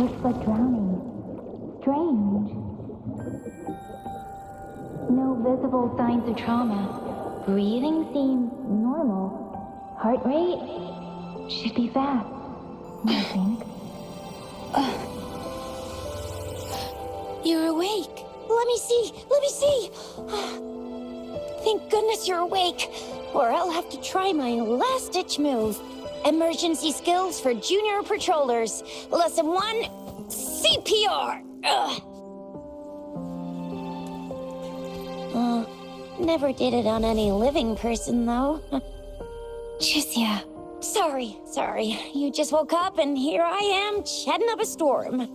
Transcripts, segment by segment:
looks like drowning. Strange. No visible signs of trauma. Breathing seems normal. Heart rate should be fast, I think. You're awake. Let me see. Let me see. Thank goodness you're awake, or I'll have to try my last-ditch move. Emergency skills for junior patrollers. Lesson 1, CPR. Never did it on any living person, though. Tricia. Sorry. You just woke up, and here I am, chatting up a storm.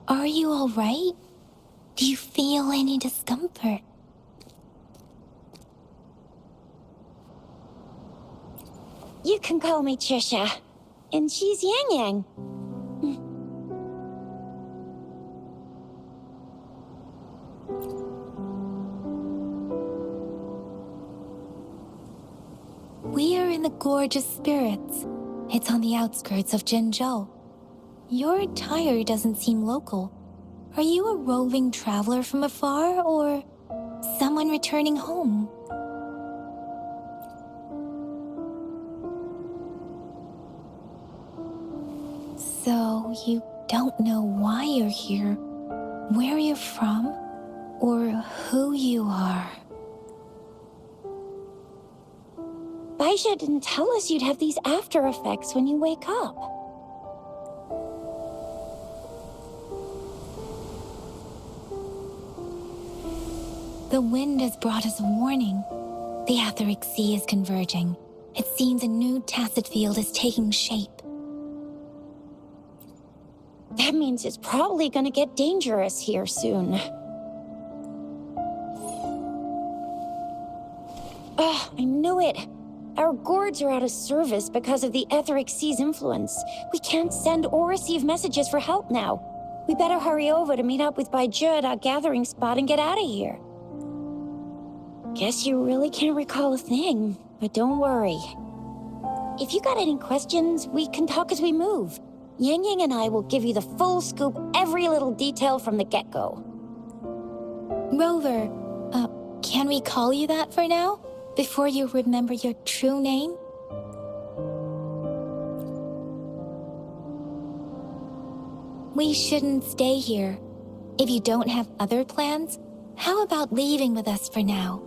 Are you all right? Do you feel any discomfort? You can call me Trisha, and she's Yang Yang. We are in the Gorge of Spirits. It's on the outskirts of Jinzhou. Your attire doesn't seem local. Are you a roving traveler from afar, or someone returning home? So, you don't know why you're here, where you're from, or who you are. Baisha didn't tell us you'd have these after effects when you wake up. The wind has brought us a warning. The Etheric Sea is converging. It seems a new tacit field is taking shape. That means it's probably gonna get dangerous here soon. I knew it. Our gourds are out of service because of the Etheric Sea's influence. We can't send or receive messages for help now. We better hurry over to meet up with Baizhi at our gathering spot and get out of here. Guess you really can't recall a thing, but don't worry. If you got any questions, we can talk as we move. Yang Yang and I will give you the full scoop, every little detail from the get-go. Rover, can we call you that for now? Before you remember your true name? We shouldn't stay here. If you don't have other plans, how about leaving with us for now?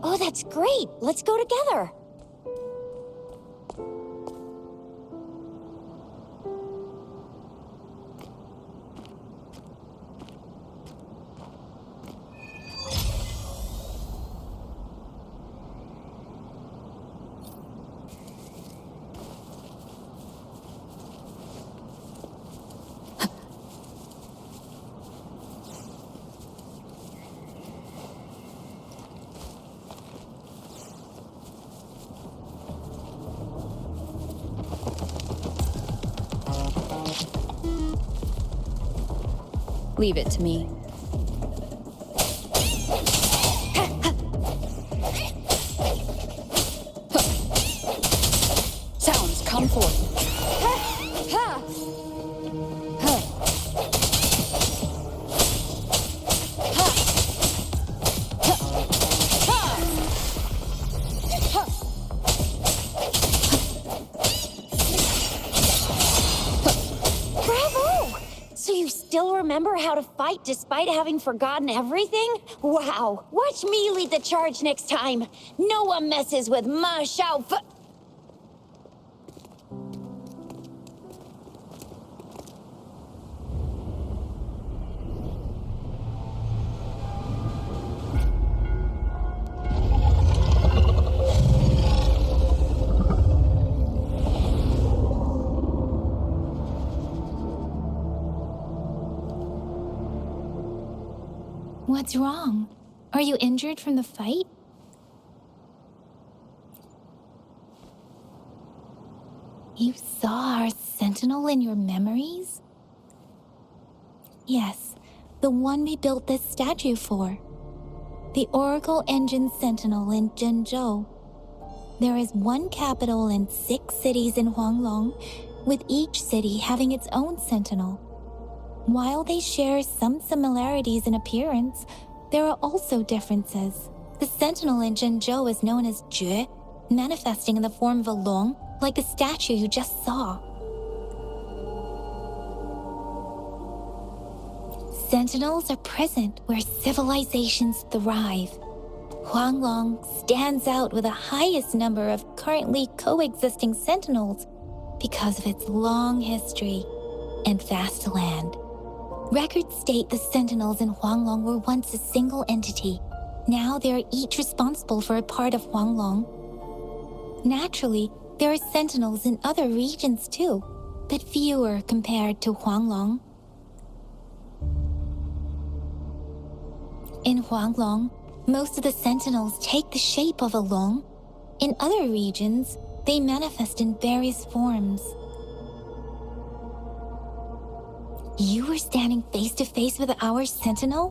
Oh, that's great. Let's go together. Leave it to me. Sounds, come forth. Remember how to fight despite having forgotten everything? Wow, watch me lead the charge next time. No one messes with Ma Xiao Fu. What's wrong? Are you injured from the fight? You saw our sentinel in your memories? Yes, the one we built this statue for. the Oracle Engine Sentinel in Zhenzhou. There is one capital and 6 cities in Huanglong, with each city having its own sentinel. While they share some similarities in appearance, there are also differences. The sentinel in Zhenzhou is known as Jue, manifesting in the form of a long, like the statue you just saw. Sentinels are present where civilizations thrive. Huanglong stands out with the highest number of currently coexisting sentinels because of its long history and vast land. Records state the sentinels in Huanglong were once a single entity. Now they are each responsible for a part of Huanglong. Naturally, there are sentinels in other regions too, but fewer compared to Huanglong. In Huanglong, most of the sentinels take the shape of a long. In other regions, they manifest in various forms. You were standing face to face with our sentinel?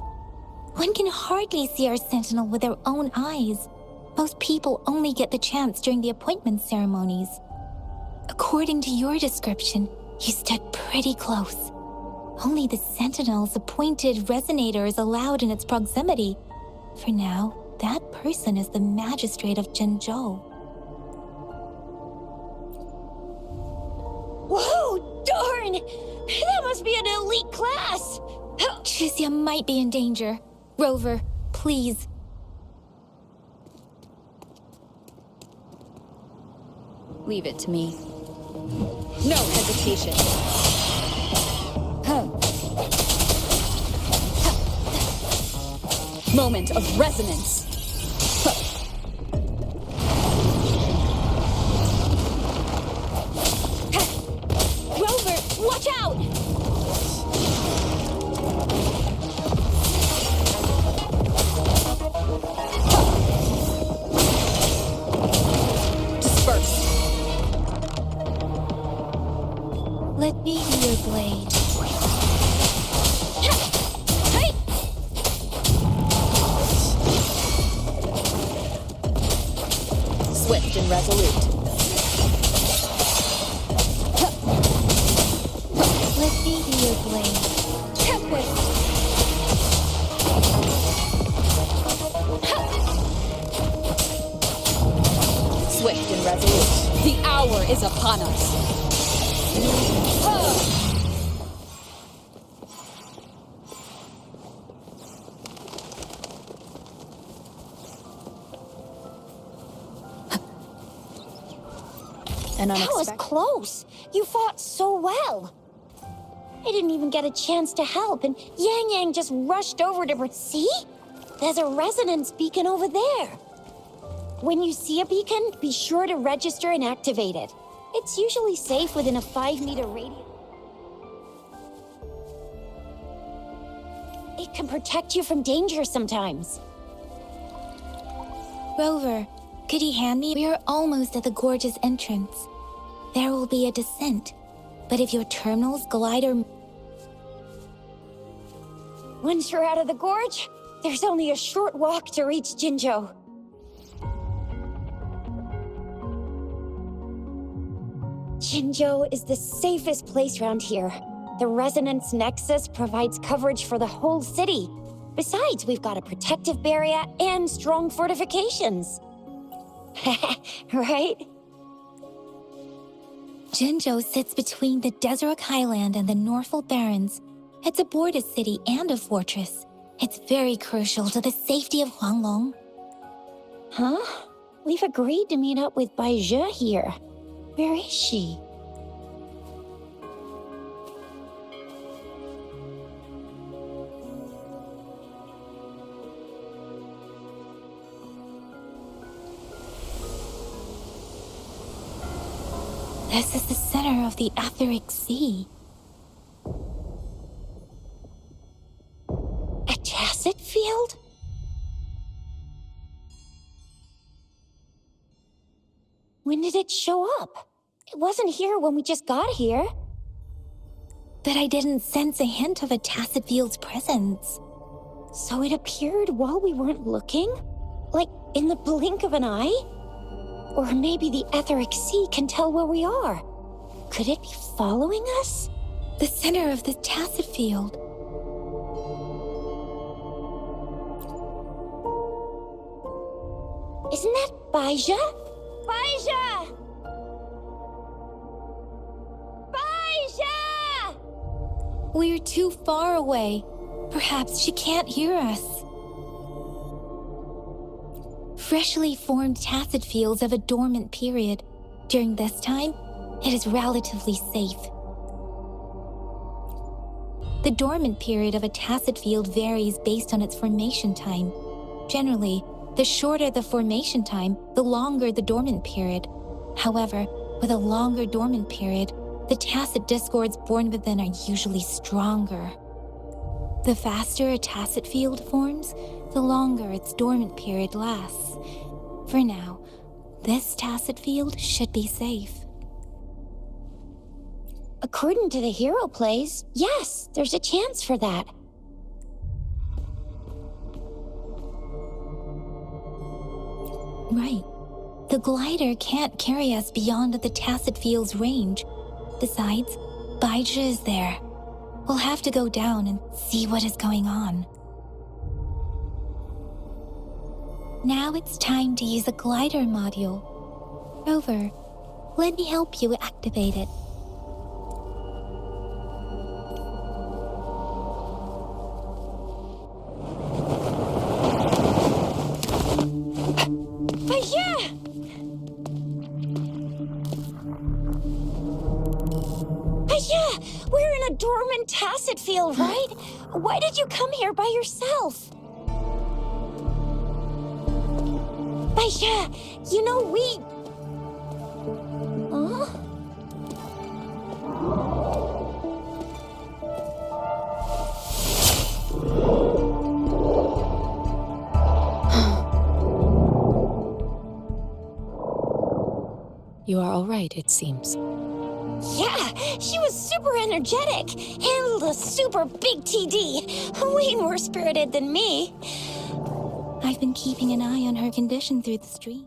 One can hardly see our sentinel with their own eyes. Most people only get the chance during the appointment ceremonies. According to your description, you stood pretty close. Only the sentinel's appointed resonator is allowed in its proximity. For now, that person is the magistrate of Zhenzhou. Whoa, darn! That must be an elite class! Chixia might be in danger. Rover, please. Leave it to me. No hesitation. Moment of resonance. Rover, watch out! Disperse. Let me be your blade. Hey! Swift and resolute. Let me be your blade. Swift and resolute. The hour is upon us. An That was unexpected. close. You fought so well. I didn't even get a chance to help, and Yang Yang just rushed over to... See? There's a resonance beacon over there. When you see a beacon, be sure to register and activate it. It's usually safe within a 5-meter radius. It can protect you from danger sometimes. Rover, could you hand me? We are almost at the gorge's entrance. There will be a descent, but if your terminal's glider... Once you're out of the gorge, there's only a short walk to reach Jinzhou. Jinzhou is the safest place around here. The Resonance Nexus provides coverage for the whole city. Besides, we've got a protective barrier and strong fortifications. Right? Zhenzhou sits between the Deseret Highland and the Norfolk Barrens. It's a border city and a fortress. It's very crucial to the safety of Huanglong. Huh? We've agreed to meet up with Bai Zhe here. Where is she? This is the center of the Etheric Sea. A tacit field? When did it show up? It wasn't here when we just got here. But I didn't sense a hint of a tacit field's presence. So it appeared while we weren't looking? Like in the blink of an eye? Or maybe the etheric sea can tell where we are. Could it be following us? The center of the tacit field. Isn't that Baija? Baija! Baija! We're too far away. Perhaps she can't hear us. Freshly formed tacit fields have a dormant period. During this time, it is relatively safe. The dormant period of a tacit field varies based on its formation time. Generally, the shorter the formation time, the longer the dormant period. However, with a longer dormant period, the tacit discords born within are usually stronger. The faster a tacit field forms, the longer its dormant period lasts. For now, this tacit field should be safe. According to the hero plays, yes, there's a chance for that. Right. The glider can't carry us beyond the tacit field's range. Besides, Baija is there. We'll have to go down and see what is going on. Now it's time to use a glider module. Rover, let me help you activate it. Baija! Baija! We're in a dormant tacit field, right? Why did you come here by yourself? Baija, you know we... Huh? You are all right, it seems. Yeah, she was super energetic. Handled a super big TD. Way more spirited than me. I've been keeping an eye on her condition through the stream.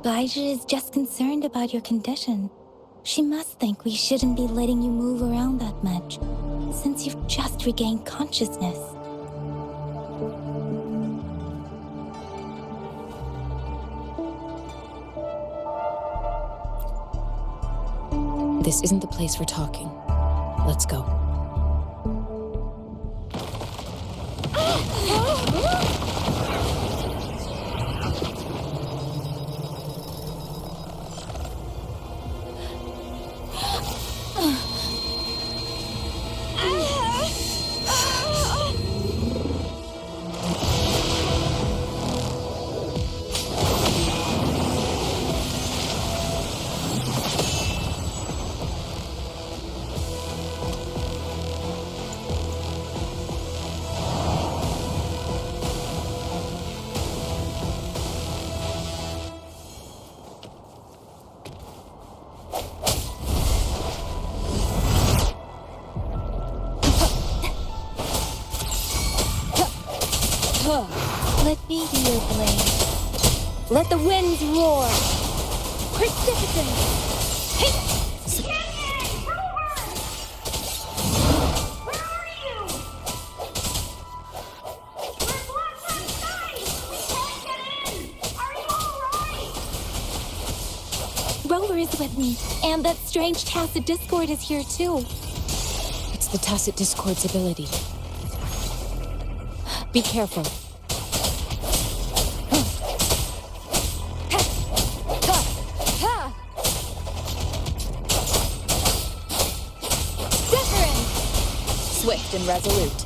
Baija is just concerned about your condition. She must think we shouldn't be letting you move around that much, since you've just regained consciousness. This isn't the place for talking. Let's go. Let me be your blade. Let the winds roar! Precipitance! Rover is with me, and that strange tacit discord is here too. It's the tacit discord's ability. Be careful. Swift and resolute.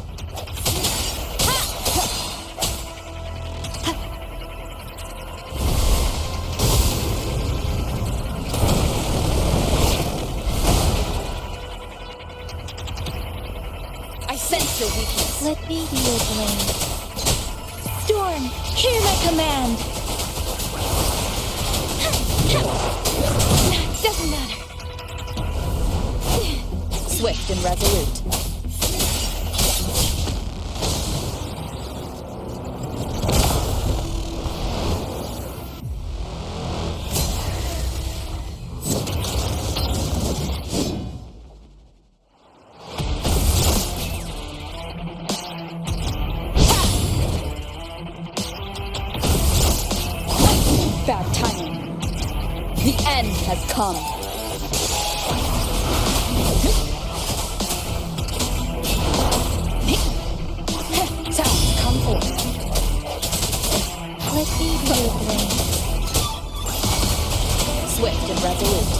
I sense your weakness. Let me be your blade. Storm, hear my command! Doesn't matter. Swift and resolute. Bad timing. The end has come. Sounds come forth. Let me be your blade. Swift and resolute.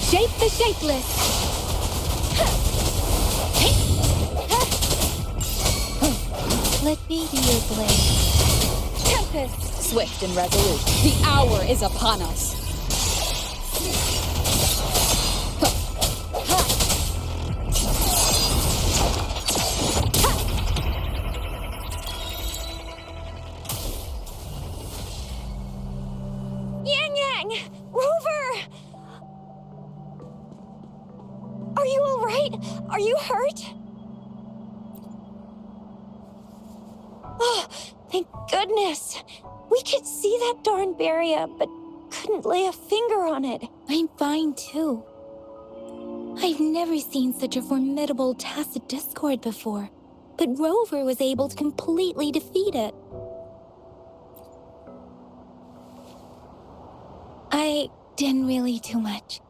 Shape the shapeless! Let me be your blade. Tempest! Swift and resolute. The hour is upon us. Yang! Rover! Are you alright? Are you hurt? Oh, thank goodness. We could see that darn barrier, but couldn't lay a finger on it. I'm fine too. I've never seen such a formidable tacit discord before, but Rover was able to completely defeat it. I didn't really do much.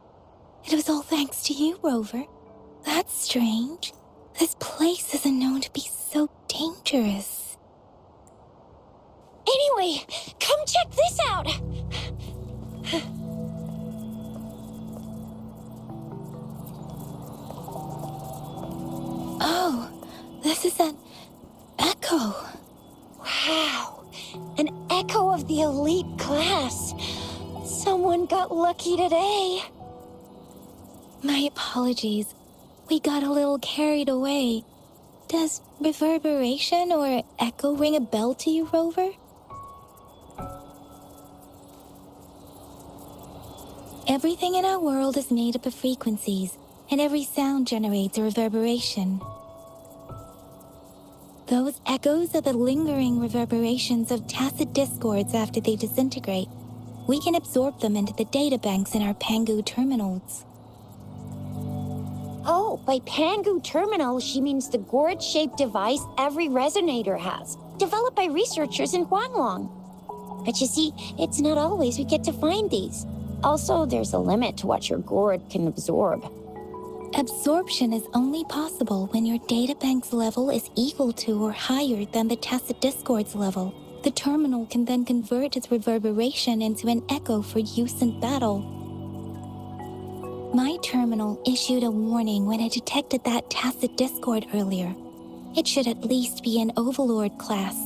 It was all thanks to you, Rover. That's strange. This place isn't known to be so dangerous. Anyway, come check this out! Oh, this is an echo. Wow, an echo of the elite class. Someone got lucky today. My apologies. We got a little carried away. Does reverberation or echo ring a bell to you, Rover? Everything in our world is made up of frequencies, and every sound generates a reverberation. Those echoes are the lingering reverberations of tacit discords after they disintegrate. We can absorb them into the databanks in our Pangu terminals. Oh, by Pangu terminal, she means the gourd-shaped device every resonator has, developed by researchers in Huanglong. But you see, it's not always we get to find these. Also, there's a limit to what your gourd can absorb. Absorption is only possible when your databank's level is equal to or higher than the tacit discord's level. The terminal can then convert its reverberation into an echo for use in battle. My terminal issued a warning when it detected that tacit discord earlier. It should at least be an Overlord class.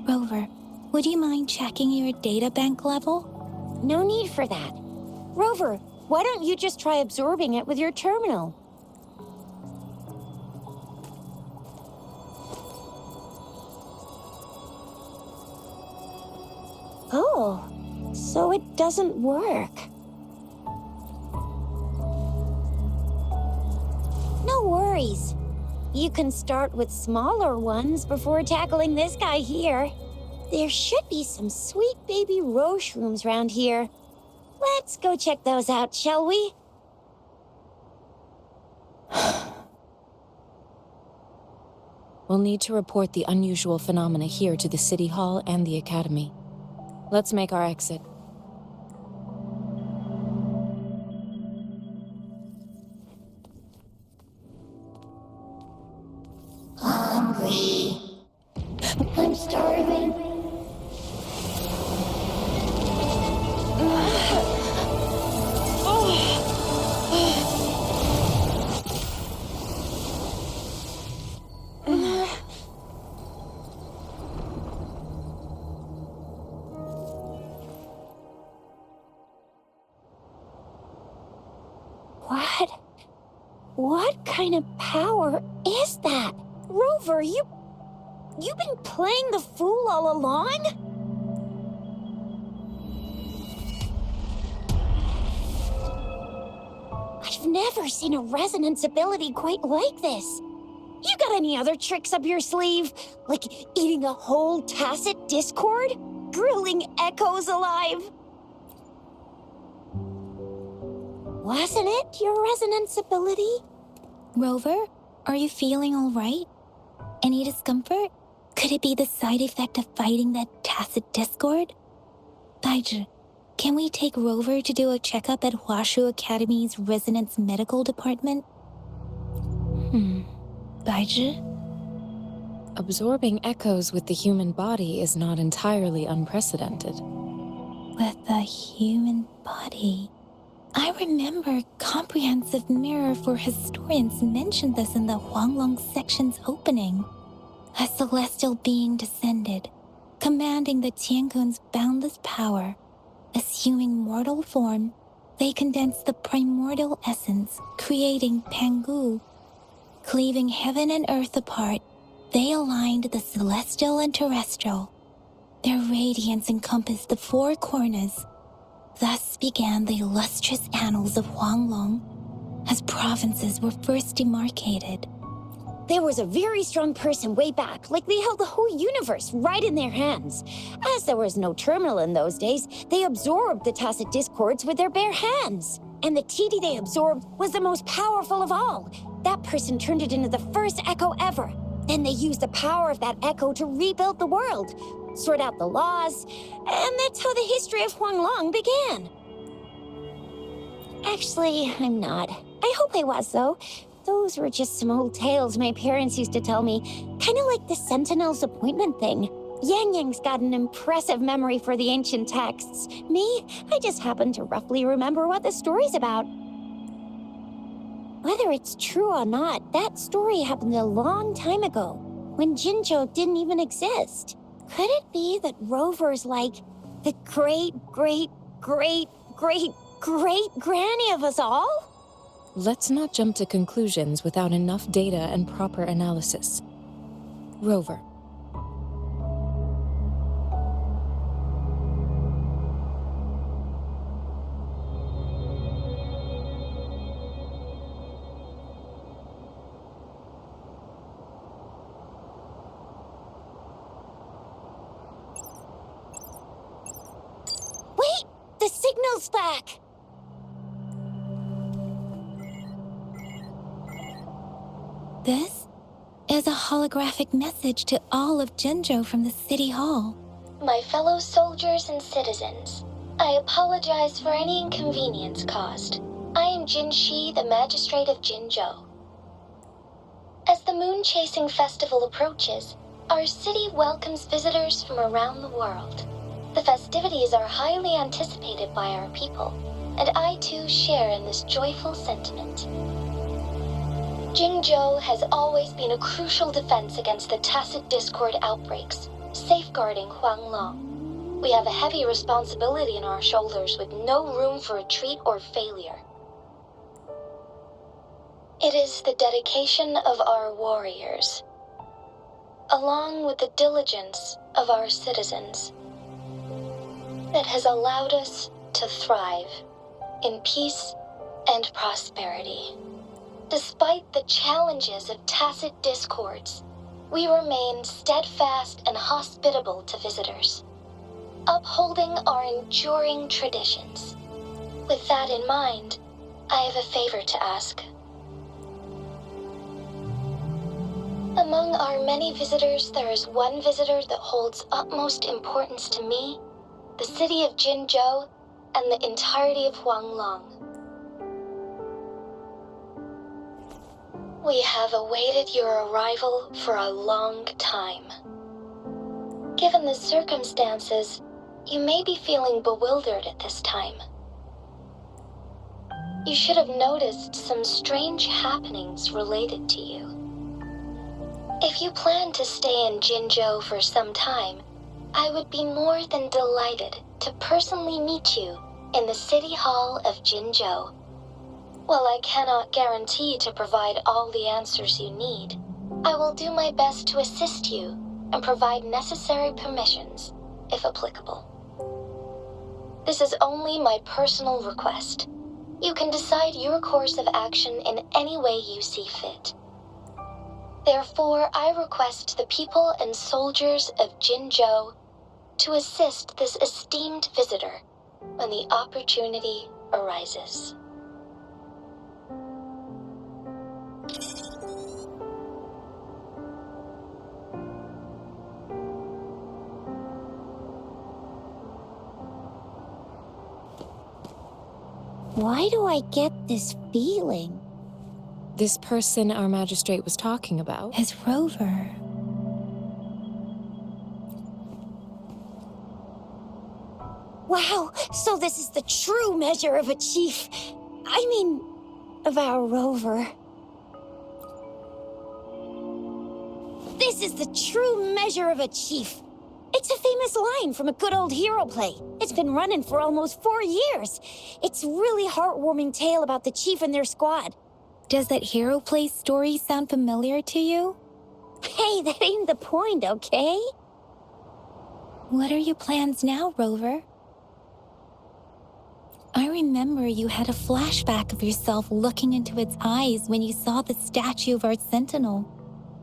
Rover, would you mind checking your databank level? No need for that. Rover, why don't you just try absorbing it with your terminal? Oh, so it doesn't work. No worries. You can start with smaller ones before tackling this guy here. There should be some sweet baby roche rooms around here. Let's go check those out, shall we? We'll need to report the unusual phenomena here to the City Hall and the Academy. Let's make our exit. Hungry. I'm starving. What kind of power is that? Rover, you've been playing the fool all along? I've never seen a resonance ability quite like this. You got any other tricks up your sleeve? Like eating a whole tacit discord? Grilling echoes alive? Wasn't it your resonance ability? Rover, are you feeling all right? Any discomfort? Could it be the side effect of fighting that tacit discord? Baizhi, can we take Rover to do a checkup at Huashu Academy's Resonance Medical Department? Baizhi? Absorbing echoes with the human body is not entirely unprecedented. With the human body. I remember Comprehensive Mirror for Historians mentioned this in the Huanglong section's opening. A celestial being descended, commanding the Tiankun's boundless power. Assuming mortal form, they condensed the primordial essence, creating Pangu. Cleaving heaven and earth apart, they aligned the celestial and terrestrial. Their radiance encompassed the four corners. Thus began the illustrious annals of Huanglong, as provinces were first demarcated. There was a very strong person way back, like they held the whole universe right in their hands. As there was no terminal in those days, they absorbed the tacit discords with their bare hands. And the TD they absorbed was the most powerful of all. That person turned it into the first echo ever. Then they used the power of that echo to rebuild the world, sort out the laws, and that's how the history of Huanglong began. Actually, I'm not. I hope I was, though. Those were just some old tales my parents used to tell me, kind of like the Sentinel's appointment thing. Yang Yang's got an impressive memory for the ancient texts. Me, I just happen to roughly remember what the story's about. Whether it's true or not, that story happened a long time ago, when Jinzhou didn't even exist. Could it be that Rover's like the great-great-great-great-great-granny of us all? Let's not jump to conclusions without enough data and proper analysis. Rover. Wait! The signal's back! This is a holographic message to all of Jinzhou from the City Hall. My fellow soldiers and citizens, I apologize for any inconvenience caused. I am Jin Shi, the Magistrate of Jinzhou. As the Moon-Chasing Festival approaches, our city welcomes visitors from around the world. The festivities are highly anticipated by our people, and I too share in this joyful sentiment. Jinzhou has always been a crucial defense against the tacit discord outbreaks, safeguarding Huanglong. We have a heavy responsibility on our shoulders with no room for retreat or failure. It is the dedication of our warriors, along with the diligence of our citizens, that has allowed us to thrive in peace and prosperity. Despite the challenges of tacit discords, we remain steadfast and hospitable to visitors, upholding our enduring traditions. With that in mind, I have a favor to ask. Among our many visitors, there is one visitor that holds utmost importance to me, the city of Jinzhou, and the entirety of Huanglong. We have awaited your arrival for a long time. Given the circumstances, you may be feeling bewildered at this time. You should have noticed some strange happenings related to you. If you plan to stay in Jinzhou for some time, I would be more than delighted to personally meet you in the City Hall of Jinzhou. While I cannot guarantee to provide all the answers you need, I will do my best to assist you and provide necessary permissions, if applicable. This is only my personal request. You can decide your course of action in any way you see fit. Therefore, I request the people and soldiers of Jinzhou to assist this esteemed visitor when the opportunity arises. Why do I get this feeling? This person our magistrate was talking about? His rover. Wow, so this is the true measure of a chief. I mean, of our rover. This is the true measure of a chief. It's a famous line from a good old hero play. It's been running for almost 4 years. It's a really heartwarming tale about the chief and their squad. Does that hero play story sound familiar to you? Hey, that ain't the point, okay? What are your plans now, Rover? I remember you had a flashback of yourself looking into its eyes when you saw the statue of our sentinel.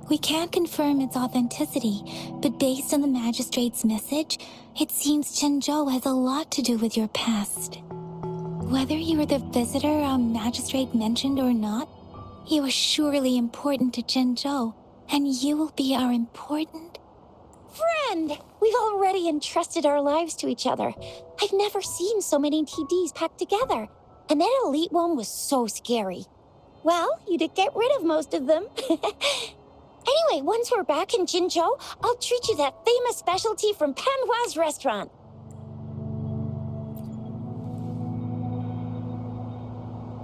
We can't confirm its authenticity, but based on the magistrate's message, it seems Jinzhou has a lot to do with your past. Whether you are the visitor our magistrate mentioned or not, you are surely important to Jinzhou, and you will be our important Friend! We've already entrusted our lives to each other. I've never seen so many TDs packed together. And that elite one was so scary. Well, you did get rid of most of them. Anyway, once we're back in Jinzhou, I'll treat you that famous specialty from Panhua's restaurant.